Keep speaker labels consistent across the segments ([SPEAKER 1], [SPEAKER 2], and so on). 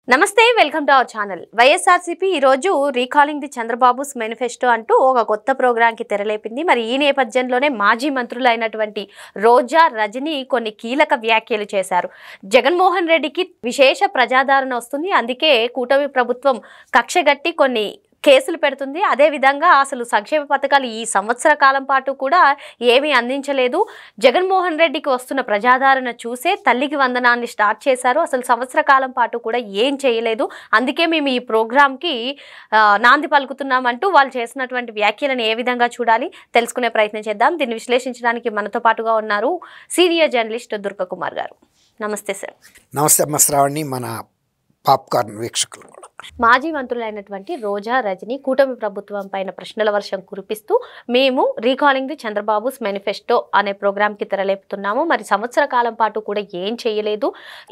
[SPEAKER 1] నమస్తే welcome to our channel. YSRCP ఈ రోజు రీకాలింగ్ ది చంద్రబాబుస్ మేనిఫెస్టో అంటూ ఒక కొత్త ప్రోగ్రాంకి తెరలేపింది. మరి ఈ నేపథ్యంలోనే మాజీ మంత్రులు అయినటువంటి రోజా, రజనీ కొన్ని కీలక వ్యాఖ్యలు చేశారు. జగన్మోహన్ రెడ్డికి విశేష ప్రజాదరణ వస్తుంది, అందుకే కూటమి ప్రభుత్వం కక్షగట్టి కొన్ని కేసులు పెడుతుంది. అదేవిధంగా అసలు సంక్షేమ పథకాలు ఈ సంవత్సర కాలం పాటు కూడా ఏమీ అందించలేదు. జగన్మోహన్ రెడ్డికి వస్తున్న ప్రజాదరణ చూసే తల్లికి వందనాన్ని స్టార్ట్ చేశారు. అసలు సంవత్సర కాలం పాటు కూడా ఏం చేయలేదు, అందుకే మేము ఈ ప్రోగ్రాంకి నాంది పలుకుతున్నామంటూ వాళ్ళు చేసినటువంటి వ్యాఖ్యలను ఏ విధంగా చూడాలి తెలుసుకునే ప్రయత్నం చేద్దాం. దీన్ని విశ్లేషించడానికి మనతో పాటుగా ఉన్నారు సీనియర్ జర్నలిస్ట్ దుర్గా కుమార్ గారు. నమస్తే సార్.
[SPEAKER 2] నమస్తే అమ్మ శ్రావణి, మన పాప్కార్న్ వీక్షకులు కూడా.
[SPEAKER 1] మాజీ మంత్రులైనటువంటి రోజా, రజనీ కూటమి ప్రభుత్వం పైన ప్రశ్నల వర్షం కురిపిస్తూ మేము రీకాలింగ్ ది చంద్రబాబుస్ మేనిఫెస్టో అనే ప్రోగ్రాంకి తెరలేపుతున్నాము. మరి సంవత్సర కాలం పాటు కూడా ఏం చేయలేదు,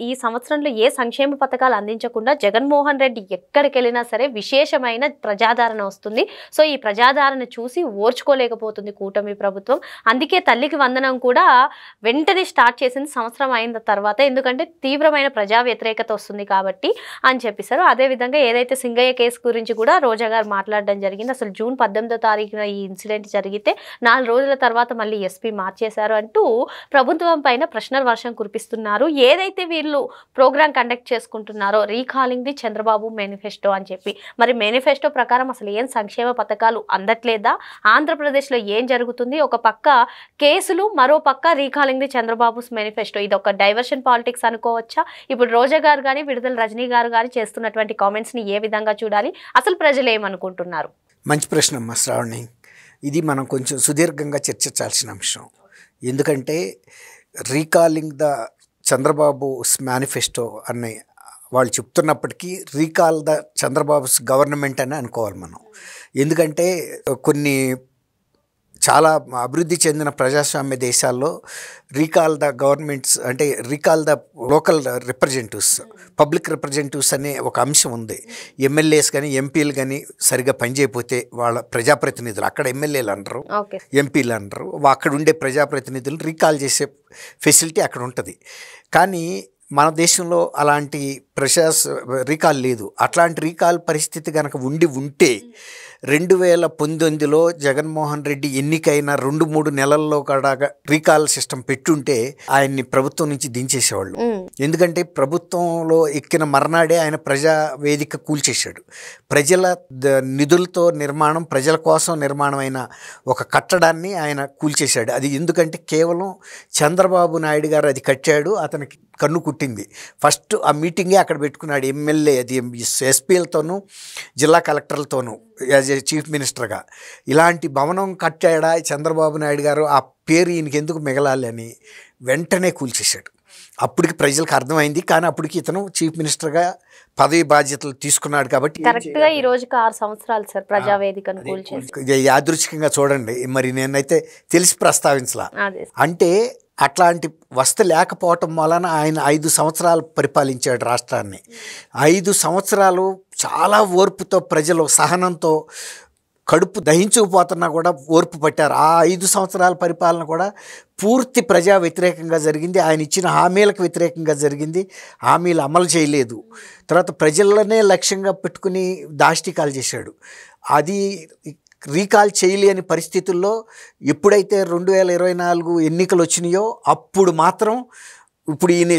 [SPEAKER 1] ఈ సంవత్సరంలో ఏ సంక్షేమ పథకాలు అందించకుండా జగన్మోహన్ రెడ్డి ఎక్కడికి వెళ్ళినా సరే విశేషమైన ప్రజాదరణ వస్తుంది. సో ఈ ప్రజాదరణ చూసి ఓర్చుకోలేకపోతుంది కూటమి ప్రభుత్వం. అందుకే తల్లికి వందనం కూడా వెంటనే స్టార్ట్ చేసింది సంవత్సరం అయిన తర్వాత, ఎందుకంటే తీవ్రమైన ప్రజా వ్యతిరేకత వస్తుంది కాబట్టి అని చెప్పేశారు. అదేవిధంగా ఏదైతే సింగయ్య కేసు గురించి కూడా రోజా గారు మాట్లాడడం జరిగింది. అసలు జూన్ 18వ తారీఖున ఈ ఇన్సిడెంట్ జరిగితే 4 రోజుల తర్వాత మళ్ళీ ఎస్పీ మార్చేశారు అంటూ ప్రభుత్వం పైన ప్రశ్నల వర్షం కురిపిస్తున్నారు. ఏదైతే వీళ్ళు ప్రోగ్రాం కండక్ట్ చేసుకుంటున్నారో రీకాలింగ్ ది చంద్రబాబు మేనిఫెస్టో అని చెప్పి, మరి మేనిఫెస్టో ప్రకారం అసలు ఏం సంక్షేమ పథకాలు అందట్లేదా, ఆంధ్రప్రదేశ్లో ఏం జరుగుతుంది, ఒక పక్క కేసులు, మరో పక్క రీకాలింగ్ ది చంద్రబాబుస్ మేనిఫెస్టో, ఇది ఒక డైవర్షన్ పాలిటిక్స్ అనుకోవచ్చా? ఇప్పుడు రోజా గారు కానీ విడుదల రజనీ గారు కానీ చేస్తున్నటువంటి కామెంట్స్ని ఏ విధంగా చూడాలి, అసలు ప్రజలు ఏమనుకుంటున్నారు?
[SPEAKER 2] మంచి ప్రశ్న అమ్మ శ్రావణి. ఇది మనం కొంచెం సుదీర్ఘంగా చర్చించాల్సిన అంశం. ఎందుకంటే రీకాలింగ్ ద చంద్రబాబుస్ మేనిఫెస్టో అని వాళ్ళు చెప్తున్నప్పటికీ రీకాల్ ద చంద్రబాబుస్ గవర్నమెంట్ అని అనుకోవాలి మనం. ఎందుకంటే కొన్ని చాలా అభివృద్ధి చెందిన ప్రజాస్వామ్య దేశాల్లో రీకాల్ ద గవర్నమెంట్స్ అంటే recall the local representatives, public representatives అనే ఒక అంశం ఉంది. ఎమ్మెల్యేస్ కానీ ఎంపీలు కానీ సరిగా పనిచేయకపోతే వాళ్ళ ప్రజాప్రతినిధులు, అక్కడ ఎమ్మెల్యేలు అనరు, ఎంపీలు అనరు, అక్కడ ఉండే ప్రజాప్రతినిధులు రీకాల్ చేసే ఫెసిలిటీ అక్కడ ఉంటుంది. కానీ మన దేశంలో అలాంటి రీకాల్ లేదు. అట్లాంటి రీకాల్ పరిస్థితి కనుక ఉంటే 2019లో జగన్మోహన్ రెడ్డి ఎన్నికైన 2-3 నెలల్లో కూడా రీకాల్ సిస్టమ్ పెట్టుంటే ఆయన్ని ప్రభుత్వం నుంచి దించేసేవాళ్ళు. ఎందుకంటే ప్రభుత్వంలో ఎక్కిన మర్నాడే ఆయన ప్రజా వేదిక కూల్చేశాడు. ప్రజల నిధులతో నిర్మాణం, ప్రజల కోసం నిర్మాణమైన ఒక కట్టడాన్ని ఆయన కూల్చేశాడు. అది ఎందుకంటే కేవలం చంద్రబాబు నాయుడు గారు అది కట్టాడు, అతనికి కన్ను కుట్టింది. ఫస్ట్ ఆ మీటింగే అక్కడ పెట్టుకున్నాడు. ఎమ్మెల్యే అది ఎస్పీలతోనూ జిల్లా కలెక్టర్లతోనూ యాజ్ ఏ చీఫ్ మినిస్టర్గా ఇలాంటి భవనం కట్టాడా చంద్రబాబు నాయుడు గారు, ఆ పేరు ఈయనకి ఎందుకు మిగలాలి అని వెంటనే కూల్చేశాడు. అప్పటికి ప్రజలకు అర్థమైంది. కానీ అప్పటికి ఇతను చీఫ్ మినిస్టర్గా పదవి బాధ్యతలు తీసుకున్నాడు కాబట్టి
[SPEAKER 1] కరెక్ట్గా ఈ రోజుకి 6 సంవత్సరాలు సార్ ప్రజావేదికను కూల్చేసి.
[SPEAKER 2] యాదృచ్ఛికంగా చూడండి, మరి నేనైతే తెలిసి ప్రస్తావించలా. అంటే అట్లాంటి వస్తు లేకపోవటం వలన ఆయన 5 సంవత్సరాలు పరిపాలించాడు రాష్ట్రాన్ని. 5 సంవత్సరాలు చాలా ఓర్పుతో, ప్రజలు సహనంతో, కడుపు దహించుకుపోతున్నా కూడా ఓర్పు పట్టారు. ఆ 5 సంవత్సరాల పరిపాలన కూడా పూర్తి ప్రజా వ్యతిరేకంగా జరిగింది. ఆయన ఇచ్చిన హామీలకు వ్యతిరేకంగా జరిగింది. హామీలు అమలు చేయలేదు. తర్వాత ప్రజలనే లక్ష్యంగా పెట్టుకుని దాష్టికాలు చేశాడు. అది రీకాల్ చేయలేని పరిస్థితుల్లో ఎప్పుడైతే 2024 ఎన్నికలు వచ్చినాయో అప్పుడు మాత్రం, ఇప్పుడు ఈయన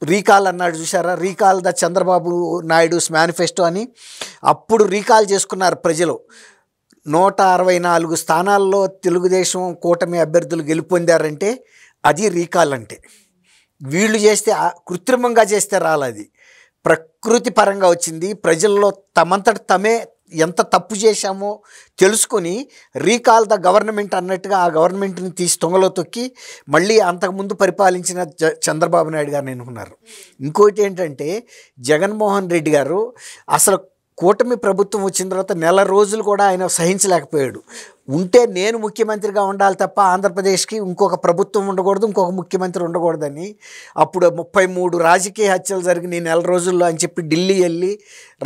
[SPEAKER 2] రీకాల్ అన్నాడు చూసారా, recall the Chandrababu Naidu's manifesto అని, అప్పుడు రీకాల్ చేసుకున్నారు ప్రజలు. 164 స్థానాల్లో తెలుగుదేశం కూటమి అభ్యర్థులు గెలుపొందారంటే అది రీకాల్ అంటే. వీళ్ళు చేస్తే కృత్రిమంగా చేస్తే రాలది, ప్రకృతి పరంగా వచ్చింది. ప్రజల్లో తమంతట తమే ఎంత తప్పు చేశామో తెలుసుకొని రీకాల్ ద గవర్నమెంట్ అన్నట్టుగా ఆ గవర్నమెంట్ని తీసి తొంగలో తొక్కి మళ్ళీ అంతకుముందు పరిపాలించిన చంద్రబాబు నాయుడు గారిని ఎన్నుకున్నారు. ఇంకోటి ఏంటంటే జగన్మోహన్ రెడ్డి గారు అసలు కూటమి ప్రభుత్వం వచ్చిన తర్వాత 1 రోజులు కూడా ఆయన సహించలేకపోయాడు. ఉంటే నేను ముఖ్యమంత్రిగా ఉండాలి తప్ప ఆంధ్రప్రదేశ్కి ఇంకొక ప్రభుత్వం ఉండకూడదు, ఇంకొక ముఖ్యమంత్రి ఉండకూడదని. అప్పుడు 33 రాజకీయ హత్యలు జరిగిన 1 రోజుల్లో అని చెప్పి ఢిల్లీ వెళ్ళి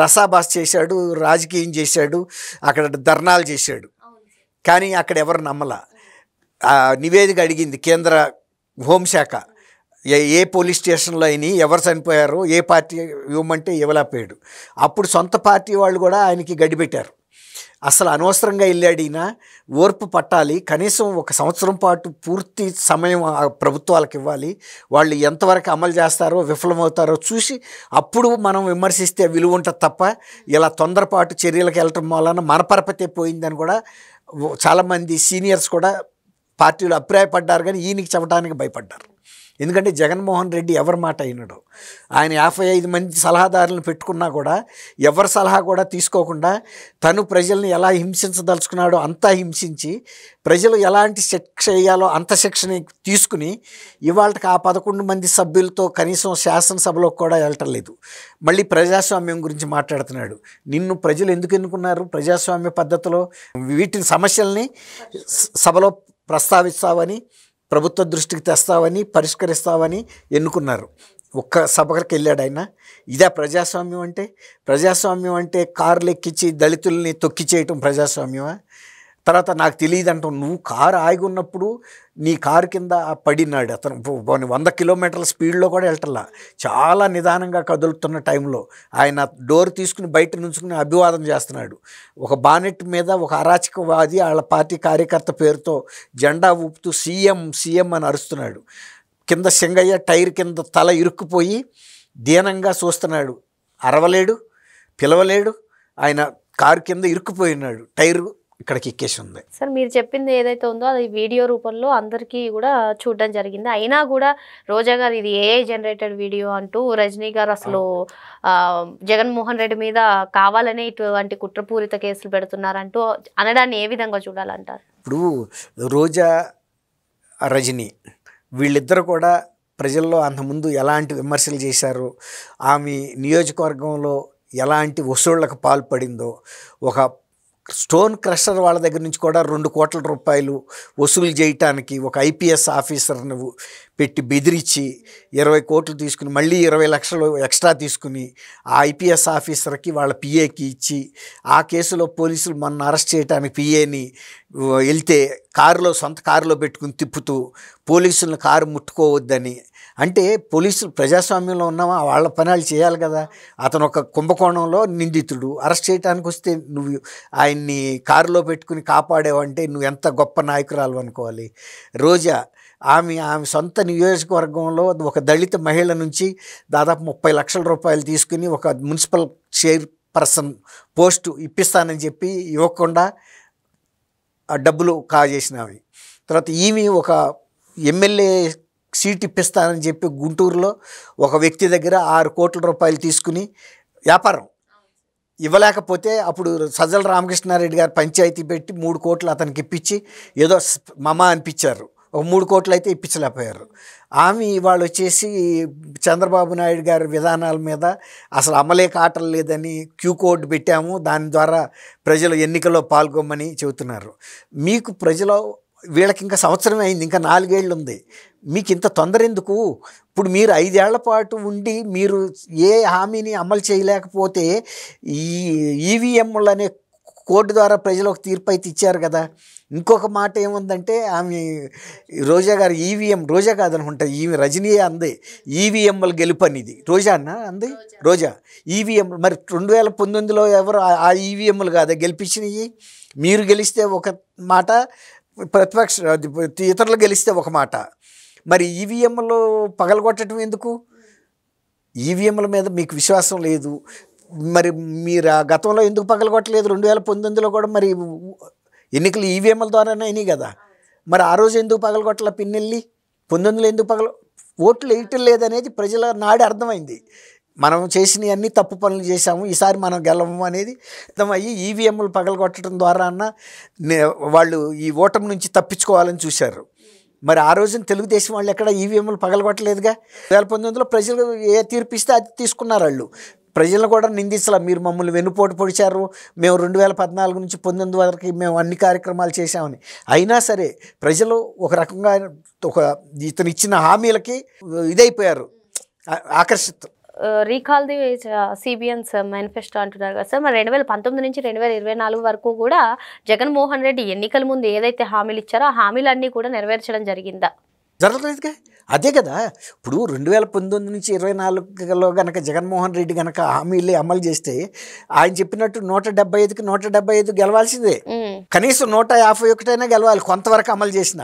[SPEAKER 2] రసాబాస్ చేశాడు, రాజకీయం చేశాడు, అక్కడ ధర్నాలు చేశాడు. కానీ అక్కడ ఎవరు నమ్మలా. నివేదిక అడిగింది కేంద్ర హోంశాఖ, ఏ పోలీస్ స్టేషన్లో అయినా ఎవరు చనిపోయారో ఏ పార్టీ ఇవ్వమంటే ఇవ్వలేకపోయాడు. అప్పుడు సొంత పార్టీ వాళ్ళు కూడా ఆయనకి గడిపెట్టారు. అసలు అనవసరంగా వెళ్ళాడు ఈయన, ఓర్పు పట్టాలి, కనీసం 1 సంవత్సరం పాటు పూర్తి సమయం ప్రభుత్వాలకు ఇవ్వాలి, వాళ్ళు ఎంతవరకు అమలు చేస్తారో విఫలమవుతారో చూసి అప్పుడు మనం విమర్శిస్తే విలువ ఉంటుంది తప్ప ఇలా తొందరపాటు చర్యలకు వెళ్ళటం వలన మన పరపతే పోయిందని కూడా చాలామంది సీనియర్స్ కూడా పార్టీలు అభిప్రాయపడ్డారు. కానీ ఈయనకి చెప్పడానికి భయపడ్డారు. ఎందుకంటే జగన్మోహన్ రెడ్డి ఎవరి మాట అయినాడు. ఆయన 55 మంది సలహాదారులను పెట్టుకున్నా కూడా ఎవరి సలహా కూడా తీసుకోకుండా తను ప్రజల్ని ఎలా హింసించదలుచుకున్నాడో అంతా హింసించి ప్రజలు ఎలాంటి శిక్ష వేయాలో అంత శిక్షని తీసుకుని ఇవాళకి ఆ 11 మంది సభ్యులతో కనీసం శాసనసభలో కూడా వెళ్ళటం లేదు. మళ్ళీ ప్రజాస్వామ్యం గురించి మాట్లాడుతున్నాడు. నిన్ను ప్రజలు ఎందుకు ఎన్నుకున్నారు? ప్రజాస్వామ్య పద్ధతిలో వీటిని సమస్యల్ని సభలో ప్రస్తావిస్తావని, ప్రభుత్వ దృష్టికి తెస్తావని, పరిష్కరిస్తావని ఎన్నుకున్నారు. ఒక్క సభకి వెళ్ళాడు ఆయన. ఇదే ప్రజాస్వామ్యం అంటే? ప్రజాస్వామ్యం అంటే కార్లు ఎక్కించి దళితుల్ని తొక్కి చేయటం ప్రజాస్వామ్యమా? తర్వాత నాకు తెలియదు అంటాం. నువ్వు కారు ఆగి ఉన్నప్పుడు నీ కారు కింద పడినాడు అతను. 100 కిలోమీటర్ల స్పీడ్లో కూడా వెళ్ళటల్లా, చాలా నిదానంగా కదులుతున్న టైంలో ఆయన డోర్ తీసుకుని బయట నుంచుకుని అభివాదం చేస్తున్నాడు. ఒక బానెట్ మీద ఒక అరాచకవాది వాళ్ళ పార్టీ కార్యకర్త పేరుతో జెండా ఊపుతూ సీఎం సీఎం అని అరుస్తున్నాడు. కింద సింగయ్య టైర్ కింద తల ఇరుక్కుపోయి దీనంగా చూస్తున్నాడు. అరవలేడు, పిలవలేడు. ఆయన కారు కింద ఇరుక్కుపోయినాడు. టైరు ఇక్కడికి ఎక్కేసి ఉంది.
[SPEAKER 1] సార్ మీరు చెప్పింది ఏదైతే ఉందో అది వీడియో రూపంలో అందరికీ కూడా చూడడం జరిగింది. అయినా కూడా రోజా గారు ఇది ఏఐ జనరేటెడ్ వీడియో అంటూ రజనీ గారు అసలు జగన్మోహన్ రెడ్డి మీద కావాలనే ఇటువంటి కుట్రపూరిత కేసులు పెడుతున్నారంటూ అనడాన్ని ఏ విధంగా చూడాలంటారు?
[SPEAKER 2] ఇప్పుడు రోజా, రజనీ వీళ్ళిద్దరు కూడా ప్రజల్లో అంతకుముందు ఎలాంటి విమర్శలు చేశారో, ఆమె నియోజకవర్గంలో ఎలాంటి వసూళ్లకు పాల్పడిందో, ఒక స్టోన్ క్రషర్ వాళ్ళ దగ్గర నుంచి కూడా 2 కోట్ల రూపాయలు వసూలు చేయటానికి ఒక ఐపీఎస్ ఆఫీసర్ను పెట్టి బెదిరించి 20 కోట్లు తీసుకుని మళ్ళీ 20 లక్షలు ఎక్స్ట్రా తీసుకుని ఆ ఐపీఎస్ ఆఫీసర్కి వాళ్ళ పిఏకి ఇచ్చి ఆ కేసులో పోలీసులు మొన్న అరెస్ట్ చేయడానికి పిఏని వెళ్తే సొంత కారులో పెట్టుకుని తిప్పుతూ పోలీసులను కారు ముట్టుకోవద్దని. అంటే పోలీసులు ప్రజాస్వామ్యంలో ఉన్నామా, వాళ్ళ పనులు చేయాలి కదా. అతను ఒక కుంభకోణంలో నిందితుడు, అరెస్ట్ చేయడానికి వస్తే నువ్వు ఆయన్ని కారులో పెట్టుకుని కాపాడేవంటే నువ్వు ఎంత గొప్ప నాయకురాలు అనుకోవాలి. రోజా ఆమె సొంత నియోజకవర్గంలో ఒక దళిత మహిళ నుంచి దాదాపు 30 లక్షల రూపాయలు తీసుకుని ఒక మున్సిపల్ చైర్పర్సన్ పోస్టు ఇప్పిస్తానని చెప్పి ఇవ్వకుండా ఆ డబ్బులు కాజేసినవి. తర్వాత ఈమె ఒక ఎమ్మెల్యే సీట్ ఇప్పిస్తానని చెప్పి గుంటూరులో ఒక వ్యక్తి దగ్గర 6 కోట్ల రూపాయలు తీసుకుని వ్యాపారం ఇవ్వలేకపోతే అప్పుడు సజ్జల రామకృష్ణారెడ్డి గారు పంచాయతీ పెట్టి 3 కోట్లు అతనికి ఇప్పించి ఏదో మమ అనిపించారు. ఒక 3 కోట్లు అయితే ఇప్పించలేకపోయారు. ఆమె ఇవాళ వచ్చేసి చంద్రబాబు నాయుడు గారి విధానాల మీద అసలు అమలే కాటలు లేదని క్యూ కోడ్ పెట్టాము, దాని ద్వారా ప్రజలు ఎన్నికల్లో పాల్గొమ్మని చెబుతున్నారు. మీకు ప్రజలు వీళ్ళకి ఇంకా సంవత్సరం అయింది, ఇంకా 4 ఏళ్ళు ఉంది, మీకు ఇంత తొందర ఎందుకు? ఇప్పుడు మీరు 5 ఏళ్ల పాటు ఉండి మీరు ఏ హామీని అమలు చేయలేకపోతే ఈ ఈవీఎంలు అనే కోర్టు ద్వారా ప్రజలు ఒక తీర్పు అయితే ఇచ్చారు కదా. ఇంకొక మాట ఏముందంటే ఆమె రోజా గారు రోజా కాదనుకుంటా, ఈమె రజనీ అంది ఈవీఎంలు గెలుపనిది. రోజా అన్న అంది రోజా ఈవీఎం. మరి 2019లో ఎవరు ఆ ఈవీఎంలు కాదా గెలిపించినవి? మీరు గెలిస్తే ఒక మాట, ప్రతిపక్ష ఇతరులు గెలిస్తే ఒక మాట. మరి ఈవీఎంలు పగలగొట్టడం ఎందుకు? ఈవీఎంల మీద మీకు విశ్వాసం లేదు. మరి మీరు ఆ గతంలో ఎందుకు పగలగొట్టలేదు? 2019లో కూడా మరి ఎన్నికలు ఈవీఎంల ద్వారానే అయినాయి కదా. మరి ఆ రోజు ఎందుకు పగలగొట్టల పిన్నెల్లి? 19లో ఎందుకు ఓట్లు వేయటం లేదనేది ప్రజల నాడి అర్థమైంది. మనం చేసినవన్నీ తప్పు పనులు చేశాము, ఈసారి మనం గెలవము అనేది అర్థమయ్యి ఈవీఎంలు పగలగొట్టడం ద్వారా వాళ్ళు ఈ ఓటమి నుంచి తప్పించుకోవాలని చూశారు. మరి ఆ రోజున తెలుగుదేశం వాళ్ళు ఎక్కడ ఈవీఎంలు పగలగొట్టలేదుగా. 2019లో ప్రజలు ఏ తీర్పిస్తే అది తీసుకున్నారు. వాళ్ళు ప్రజలను కూడా నిందించాల, మీరు మమ్మల్ని వెన్నుపోటు పొడిచారు, మేము 2014 నుంచి 19 వరకు మేము అన్ని కార్యక్రమాలు చేశామని. అయినా సరే ప్రజలు ఒక రకంగా ఇతను ఇచ్చిన హామీలకి ఇదైపోయారు, ఆకర్షిత.
[SPEAKER 1] రీకాల్ ది సిబిఎన్స్ మేనిఫెస్టో అంటున్నారు కదా సార్. మరి 2019 నుంచి 2024 వరకు కూడా జగన్మోహన్ రెడ్డి ఎన్నికల ముందు ఏదైతే హామీలు ఇచ్చారో ఆ హామీలన్నీ కూడా నెరవేర్చడం జరిగిందా?
[SPEAKER 2] జరగలేదుగా. అదే కదా, ఇప్పుడు 2019 నుంచి 24లో గనక జగన్మోహన్ రెడ్డి గనక హామీలు అమలు చేస్తే ఆయన చెప్పినట్టు 175కి 175 గెలవాల్సిందే, కనీసం 151 గెలవాలి కొంతవరకు అమలు చేసిన.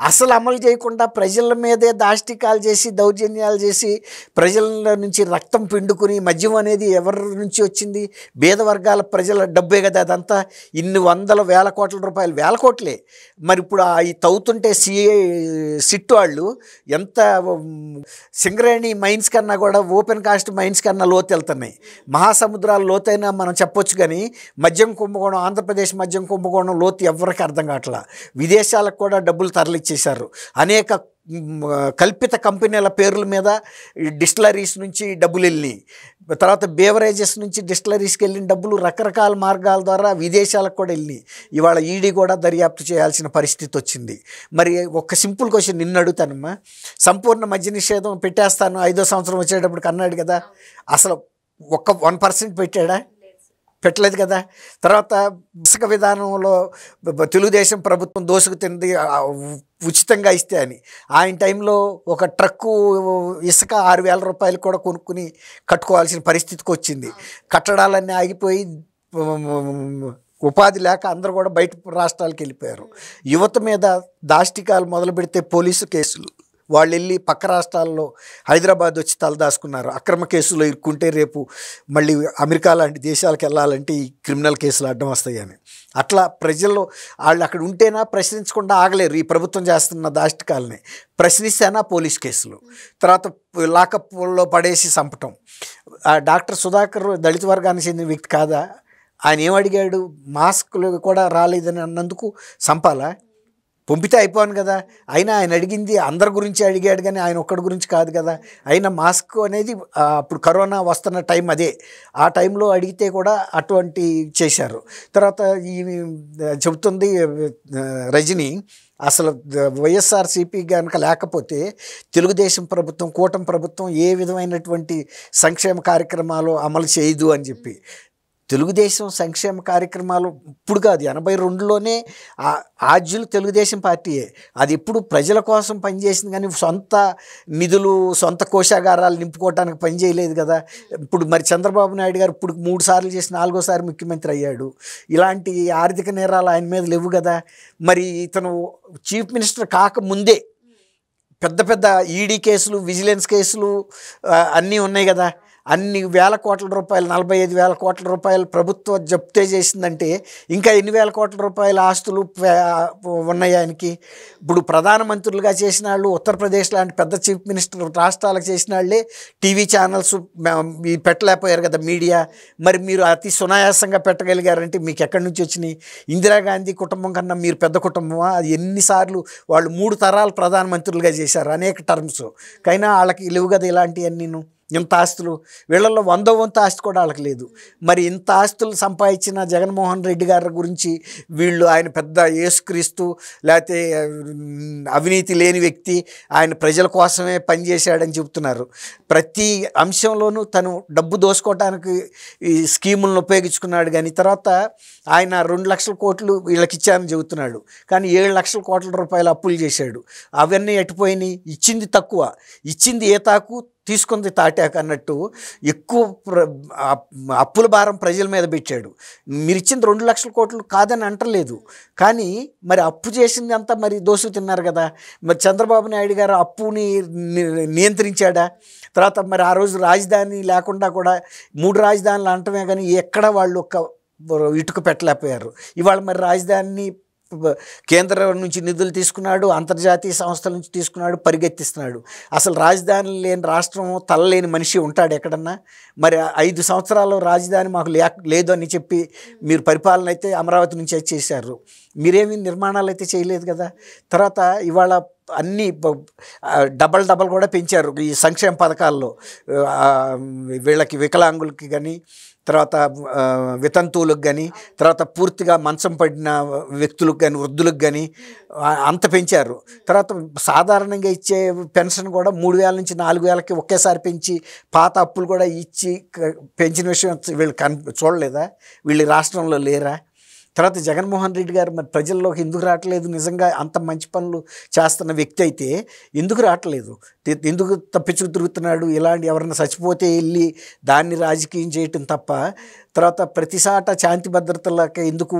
[SPEAKER 2] అసలు అమలు చేయకుండా ప్రజల మీదే దాష్టికాలు చేసి దౌర్జన్యాలు చేసి ప్రజల నుంచి రక్తం పిండుకుని మద్యం అనేది ఎవరి నుంచి వచ్చింది? పేద వర్గాల ప్రజల డబ్బే కదా అదంతా. ఇన్ని వందల వేల కోట్ల రూపాయలు, వేల కోట్లే. మరి ఇప్పుడు ఈ తవ్వుతుంటే సిట్ వాళ్ళు ఎంత సింగరేణి మైన్స్ కన్నా కూడా ఓపెన్ కాస్ట్ మైన్స్ కన్నా లోతు వెళ్తున్నాయి. మహాసముద్రాల లోతైనా మనం చెప్పొచ్చు, కానీ మద్యం కుంభకోణం, ఆంధ్రప్రదేశ్ మద్యం కుంభకోణం లోతు ఎవరికి అర్థం కావట్లా. విదేశాలకు కూడా డబ్బులు తరలిచ్చేశారు. అనేక కల్పిత కంపెనీల పేర్ల మీద డిస్టిలరీస్ నుంచి డబ్బులు వెళ్ళినాయి. తర్వాత బేవరేజెస్ నుంచి డిస్టిలరీస్కి వెళ్ళిన డబ్బులు రకరకాల మార్గాల ద్వారా విదేశాలకు కూడా వెళ్ళినాయి. ఇవాళ ఈడీ కూడా దర్యాప్తు చేయాల్సిన పరిస్థితి వచ్చింది. మరి ఒక సింపుల్ క్వశ్చన్ నిన్ను అడుగుతానమ్మా, సంపూర్ణ మద్య నిషేధం పెట్టేస్తాను 5వ సంవత్సరం వచ్చేటప్పటికి అన్నాడు కదా, అసలు 1% పెట్టాడా? పెట్టలేదు కదా. తర్వాత ఇసుక విధానంలో తెలుగుదేశం ప్రభుత్వం దోసుకు తింది ఉచితంగా ఇస్తే అని, ఆయన టైంలో ఒక ట్రక్కు ఇసుక 6,000 రూపాయలు కూడా కొనుక్కుని కట్టుకోవాల్సిన పరిస్థితికి వచ్చింది. కట్టడాలన్నీ ఆగిపోయి ఉపాధి లేక అందరూ కూడా బయట రాష్ట్రాలకు వెళ్ళిపోయారు. యువత మీద దాష్టికాలు మొదలు పెడితే పోలీసు కేసులు, వాళ్ళు వెళ్ళి పక్క రాష్ట్రాల్లో హైదరాబాద్ వచ్చి తలదాచుకున్నారు. అక్రమ కేసులో ఇరుక్కుంటే రేపు మళ్ళీ అమెరికా లాంటి దేశాలకు వెళ్ళాలంటే ఈ క్రిమినల్ కేసులు అడ్డం వస్తాయని. అట్లా ప్రజల్లో వాళ్ళు అక్కడ ఉంటేనా ప్రశ్నించకుండా ఆగలేరు. ఈ ప్రభుత్వం చేస్తున్న దాష్టికాలని ప్రశ్నిస్తేనా పోలీస్ కేసులు, తర్వాత లాకప్లో పడేసి చంపటం. డాక్టర్ సుధాకర్ దళిత వర్గానికి చెందిన వ్యక్తి కాదా? ఆయన ఏమడిగాడు? మాస్కులు కూడా రాలేదని అన్నందుకు చంపాలా? పంపితే అయిపోను కదా. అయినా ఆయన అడిగింది అందరి గురించి అడిగాడు, కానీ ఆయన ఒక్కడి గురించి కాదు కదా. అయినా మాస్క్ అనేది అప్పుడు కరోనా వస్తున్న టైం అదే, ఆ టైంలో అడిగితే కూడా అటువంటి చేశారు. తర్వాత ఈ చెబుతుంది రజని, అసలు వైఎస్ఆర్సీపీ కనుక లేకపోతే తెలుగుదేశం ప్రభుత్వం, కూటమి ప్రభుత్వం ఏ విధమైనటువంటి సంక్షేమ కార్యక్రమాలు అమలు చేయదు అని చెప్పి. తెలుగుదేశం సంక్షేమ కార్యక్రమాలు ఇప్పుడు కాదు, 82లోనే ఆద్యులు తెలుగుదేశం పార్టీయే. అది ఎప్పుడు ప్రజల కోసం పనిచేసింది, కానీ సొంత నిధులు సొంత కోశాగారాలు నింపుకోవడానికి పనిచేయలేదు కదా. ఇప్పుడు మరి చంద్రబాబు నాయుడు గారు ఇప్పుడు 3 సార్లు చేసి 4వ సారి ముఖ్యమంత్రి అయ్యాడు. ఇలాంటి ఆర్థిక నేరాలు ఆయన మీద లేవు కదా. మరి ఇతను చీఫ్ మినిస్టర్ కాకముందే పెద్ద పెద్ద ఈడీ కేసులు, విజిలెన్స్ కేసులు అన్నీ ఉన్నాయి కదా. అన్ని వేల కోట్ల రూపాయలు, 45,000 కోట్ల రూపాయలు ప్రభుత్వం జప్తే చేసిందంటే ఇంకా ఎన్ని వేల కోట్ల రూపాయల ఆస్తులు ఉన్నాయి ఆయనకి. ఇప్పుడు ప్రధానమంత్రులుగా చేసిన వాళ్ళు, ఉత్తరప్రదేశ్ లాంటి పెద్ద చీఫ్ మినిస్టర్ రాష్ట్రాలకు చేసిన వాళ్ళే టీవీ ఛానల్స్ పెట్టలేకపోయారు కదా మీడియా. మరి మీరు అతి సునాయాసంగా పెట్టగలిగారంటే మీకు ఎక్కడి నుంచి వచ్చినాయి? ఇందిరాగాంధీ కుటుంబం కన్నా మీరు పెద్ద కుటుంబమా? అది ఎన్నిసార్లు వాళ్ళు 3 తరాలు ప్రధానమంత్రులుగా చేశారు, అనేక టర్మ్స్. కైనా వాళ్ళకి లేవు కదా ఇలాంటివన్నీ. ఇంత ఆస్తులు, వీళ్ళల్లో 100వ వంతు ఆస్తి కూడా వాళ్ళకి లేదు. మరి ఇంత ఆస్తులు సంపాదించిన జగన్మోహన్ రెడ్డి గారి గురించి వీళ్ళు ఆయన పెద్ద యేసుక్రీస్తు, లేకపోతే అవినీతి లేని వ్యక్తి, ఆయన ప్రజల కోసమే పనిచేశాడని చెబుతున్నారు. ప్రతి అంశంలోనూ తను డబ్బు దోసుకోవడానికి ఈ స్కీములను ఉపయోగించుకున్నాడు. కానీ తర్వాత ఆయన 2 లక్షల కోట్లు వీళ్ళకి ఇచ్చామని చెబుతున్నాడు, కానీ 7 లక్షల కోట్ల రూపాయలు అప్పులు చేశాడు. అవన్నీ ఎట్టుపోయినాయి. ఇచ్చింది తక్కువ, ఇచ్చింది ఏ తాకు, తీసుకుంది తాటాక అన్నట్టు ఎక్కువ అప్పుల భారం ప్రజల మీద పెట్టాడు. మీరు ఇచ్చింది 2 లక్షల కోట్లు కాదని అంటలేదు, కానీ మరి అప్పు చేసింది అంతా మరి దోషులు తిన్నారు కదా. మరి చంద్రబాబు నాయుడు గారు అప్పుని నియంత్రించాడా? తర్వాత మరి ఆ రోజు రాజధాని లేకుండా కూడా 3 రాజధానులు అంటమే, కానీ ఎక్కడ వాళ్ళు ఒక్క ఇటుక పెట్టలేకపోయారు. ఇవాళ మరి రాజధానిని కేంద్రం నుంచి నిధులు తీసుకున్నాడు, అంతర్జాతీయ సంస్థల నుంచి తీసుకున్నాడు, పరిగెత్తిస్తున్నాడు. అసలు రాజధాని లేని రాష్ట్రం, తలలేని మనిషి ఉంటాడు ఎక్కడన్నా? మరి 5 సంవత్సరాలు రాజధాని మాకు లేదు అని చెప్పి మీరు పరిపాలన అయితే అమరావతి నుంచి అయితే చేశారు, మీరేమి నిర్మాణాలు అయితే చేయలేదు కదా. తర్వాత ఇవాళ అన్నీ డబల్ కూడా పెంచారు ఈ సంక్షేమ పథకాల్లో. వీళ్ళకి వికలాంగులకి కానీ, తర్వాత వితంతువులకు కానీ, తర్వాత పూర్తిగా మంచం పడిన వ్యక్తులకు కానీ, వృద్ధులకు కానీ అంత పెంచారు. తర్వాత సాధారణంగా ఇచ్చే పెన్షన్ కూడా 3,000 నుంచి 4,000కి ఒకేసారి పెంచి పాత అప్పులు కూడా ఇచ్చి పెంచిన విషయం వీళ్ళు చూడలేదా? వీళ్ళు రాష్ట్రంలో లేరా? తర్వాత జగన్మోహన్ రెడ్డి గారు మరి ప్రజల్లోకి ఎందుకు రావట్లేదు? నిజంగా అంత మంచి పనులు చేస్తున్న వ్యక్తి అయితే ఎందుకు రావట్లేదు? ఎందుకు తప్పించుకు తిరుగుతున్నాడు? ఇలాంటి ఎవరైనా చచ్చిపోతే వెళ్ళి దాన్ని రాజకీయం చేయటం తప్ప తర్వాత ప్రతిసాట శాంతి భద్రతలకు ఎందుకు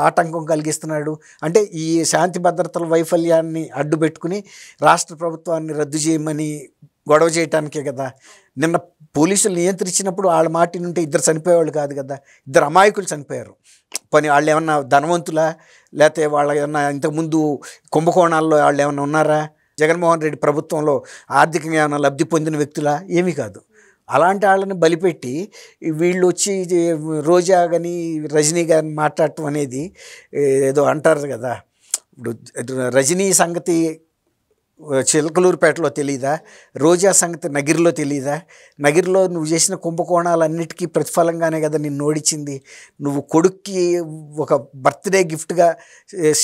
[SPEAKER 2] ఆటంకం కలిగిస్తున్నాడు? అంటే ఈ శాంతి భద్రతల వైఫల్యాన్ని అడ్డు పెట్టుకుని రాష్ట్ర ప్రభుత్వాన్ని రద్దు చేయమని గొడవ చేయటానికే కదా. నిన్న పోలీసులు నియంత్రించినప్పుడు వాళ్ళ మాట నుంటే ఇద్దరు చనిపోయేవాళ్ళు కాదు కదా, ఇద్దరు అమాయకులు చనిపోయారు. పని వాళ్ళు ఏమన్నా ధనవంతులా, లేకపోతే వాళ్ళ ఏమన్నా ఇంతకుముందు కుంభకోణాల్లో వాళ్ళు ఏమన్నా ఉన్నారా? జగన్మోహన్ రెడ్డి ప్రభుత్వంలో ఆర్థికంగా ఏమైనా లబ్ధి పొందిన వ్యక్తులా? ఏమీ కాదు. అలాంటి వాళ్ళని బలిపెట్టి వీళ్ళు వచ్చి రోజా కానీ రజనీ గారిని మాట్లాడటం అనేది ఏదో అంటారు కదా. ఇప్పుడు రజనీ సంగతి చిలకలూరుపేటలో తెలీదా? రోజా సంగతి నగిరిలో తెలీదా? నగిరిలో నువ్వు చేసిన కుంభకోణాలన్నిటికీ ప్రతిఫలంగానే కదా నిన్ను ఓడించింది. నువ్వు కొడుక్కి ఒక బర్త్డే గిఫ్ట్గా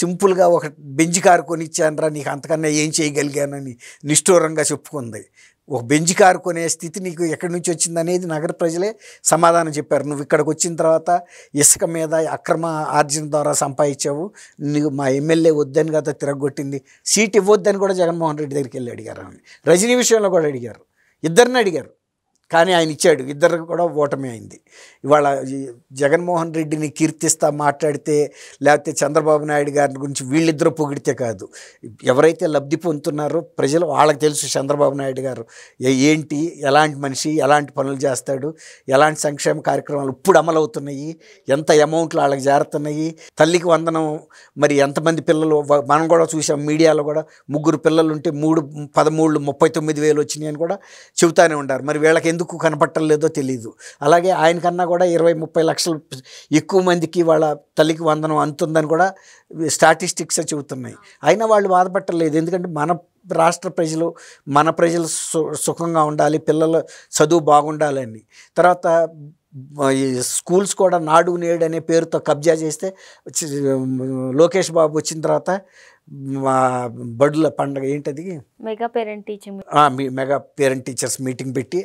[SPEAKER 2] సింపుల్గా ఒక బెంజ్ కారు కొనిచ్చానరా, నీకు అంతకన్నా ఏం చేయగలిగానని నిష్ఠూరంగా చెప్పుకుంది. ఒక బెంజ్ కారు కొనే స్థితి నీకు ఎక్కడి నుంచి వచ్చిందనేది నగర ప్రజలే సమాధానం చెప్పారు. నువ్వు ఇక్కడికి వచ్చిన తర్వాత ఇసుక మీద అక్రమ ఆర్జన ద్వారా సంపాదించావు, నీకు మా ఎమ్మెల్యే వద్దని కదా తిరగొట్టింది, సీట్ ఇవ్వద్దని కూడా జగన్మోహన్ రెడ్డి దగ్గరికి వెళ్ళి అడిగారు. రజనీ విషయంలో కూడా అడిగారు, ఇద్దరిని అడిగారు, కానీ ఆయన ఇచ్చాడు. ఇద్దరు కూడా ఓటమి అయింది. ఇవాళ జగన్మోహన్ రెడ్డిని కీర్తిస్తా మాట్లాడితే, లేకపోతే చంద్రబాబు నాయుడు గారి గురించి వీళ్ళిద్దరూ పొగిడితే కాదు, ఎవరైతే లబ్ధి పొందుతున్నారో ప్రజలు వాళ్ళకి తెలుసు చంద్రబాబు నాయుడు గారు ఏంటి, ఎలాంటి మనిషి, ఎలాంటి పనులు చేస్తాడు, ఎలాంటి సంక్షేమ కార్యక్రమాలు ఇప్పుడు అమలవుతున్నాయి, ఎంత అమౌంట్లు వాళ్ళకి చేరుతున్నాయి. తల్లికి వందనం మరి ఎంతమంది పిల్లలు మనం కూడా చూసాం, మీడియాలో కూడా 3 పిల్లలు ఉంటే 13 39,000 వచ్చినాయి అని కూడా చెబుతానే ఉంటారు. మరి వీళ్ళకి ఎందుకు కనపట్టలేదో తెలియదు. అలాగే ఆయనకన్నా కూడా 20-30 లక్షలు ఎక్కువ మందికి వాళ్ళ తల్లికి వందనం అందుతుందని కూడా స్టాటిస్టిక్స్ చెబుతున్నాయి. అయినా వాళ్ళు బాధపట్టలేదు. ఎందుకంటే మన రాష్ట్ర ప్రజలు, మన ప్రజలు సుఖంగా ఉండాలి, పిల్లల చదువు బాగుండాలని. తర్వాత ఈ స్కూల్స్ కూడా నాడు నేడు అనే పేరుతో కబ్జా చేస్తే లోకేష్ బాబు వచ్చిన తర్వాత బడుల పండుగ ఏంటది,
[SPEAKER 1] mega parent teaching
[SPEAKER 2] mega parent teachers meeting పెట్టి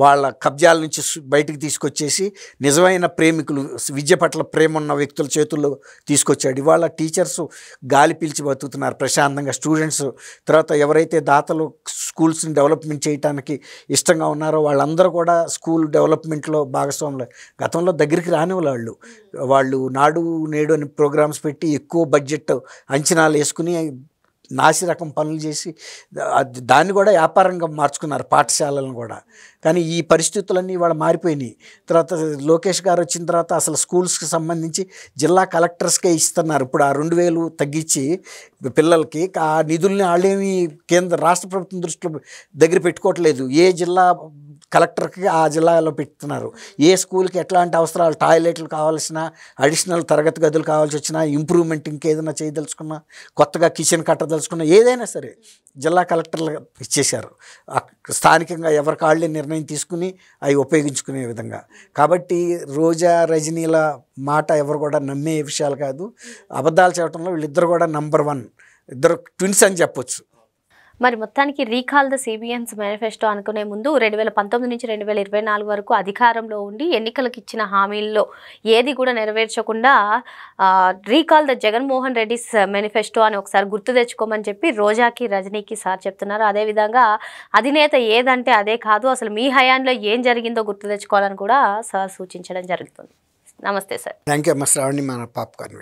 [SPEAKER 2] వాళ్ళ కబ్జాల నుంచి బయటికి తీసుకొచ్చేసి నిజమైన ప్రేమికులు, విద్య పట్ల ప్రేమ ఉన్న వ్యక్తుల చేతుల్లో తీసుకొచ్చాడు. ఇవాళ టీచర్స్ గాలి పీల్చి బతుకుతున్నారు ప్రశాంతంగా. స్టూడెంట్స్ తర్వాత ఎవరైతే దాతలు స్కూల్స్ని డెవలప్మెంట్ చేయడానికి ఇష్టంగా ఉన్నారో వాళ్ళందరూ కూడా స్కూల్ డెవలప్మెంట్లో భాగస్వాములు. గతంలో దగ్గరికి రాని వాళ్ళు నాడు నేడు అని ప్రోగ్రామ్స్ పెట్టి ఎక్కువ బడ్జెట్ అంచనాలు వేసుకుని నాసి రకం పనులు చేసి దాన్ని కూడా వ్యాపారంగా మార్చుకున్నారు, పాఠశాలను కూడా. కానీ ఈ పరిస్థితులన్నీ ఇవాళ మారిపోయినాయి. తర్వాత లోకేష్ గారు వచ్చిన తర్వాత అసలు స్కూల్స్కి సంబంధించి జిల్లా కలెక్టర్స్కే ఇస్తున్నారు. ఇప్పుడు ఆ 2,000 తగ్గించి పిల్లలకి ఆ నిధుల్ని వాళ్ళేమి రాష్ట్ర ప్రభుత్వం దృష్టిలో దగ్గర పెట్టుకోవట్లేదు. ఏ జిల్లా కలెక్టర్కి ఆ జిల్లాలో పెడుతున్నారు. ఏ స్కూల్కి ఎట్లాంటి అవసరాలు, టాయిలెట్లు కావాల్సిన, అడిషనల్ తరగతి గదులు కావాల్సి వచ్చినా, ఇంప్రూవ్మెంట్ ఇంకేదైనా చేయదలుచుకున్నా, కొత్తగా కిచెన్ కట్టదలుచుకున్నా, ఏదైనా సరే జిల్లా కలెక్టర్లు ఇచ్చేశారు. స్థానికంగా ఎవరికి వాళ్ళే నిర్ణయం తీసుకుని అవి ఉపయోగించుకునే విధంగా. కాబట్టి రోజా రజనీల మాట ఎవరు కూడా నమ్మే విషయాలు కాదు. అబద్ధాలు చెప్పడంలో వీళ్ళిద్దరు కూడా నంబర్ 1, ఇద్దరు ట్విన్స్ అని చెప్పొచ్చు.
[SPEAKER 1] మరి మొత్తానికి రీకాల్ ద సిబిఎన్స్ మేనిఫెస్టో అనుకునే ముందు 2019 నుంచి 2024 వరకు అధికారంలో ఉండి ఎన్నికలకు ఇచ్చిన హామీల్లో ఏది కూడా నెరవేర్చకుండా recall the Jaganmohan Reddy's manifesto అని ఒకసారి గుర్తు తెచ్చుకోమని చెప్పి రోజాకి రజనీకి సార్ చెప్తున్నారు. అదేవిధంగా అధినేత ఏదంటే అదే కాదు, అసలు మీ హయాంలో ఏం జరిగిందో గుర్తు తెచ్చుకోవాలని కూడా సార్ సూచించడం జరుగుతుంది. నమస్తే సార్.
[SPEAKER 2] థ్యాంక్ యూ అమ్మ శ్రావణి, మన పాప్కార్న్.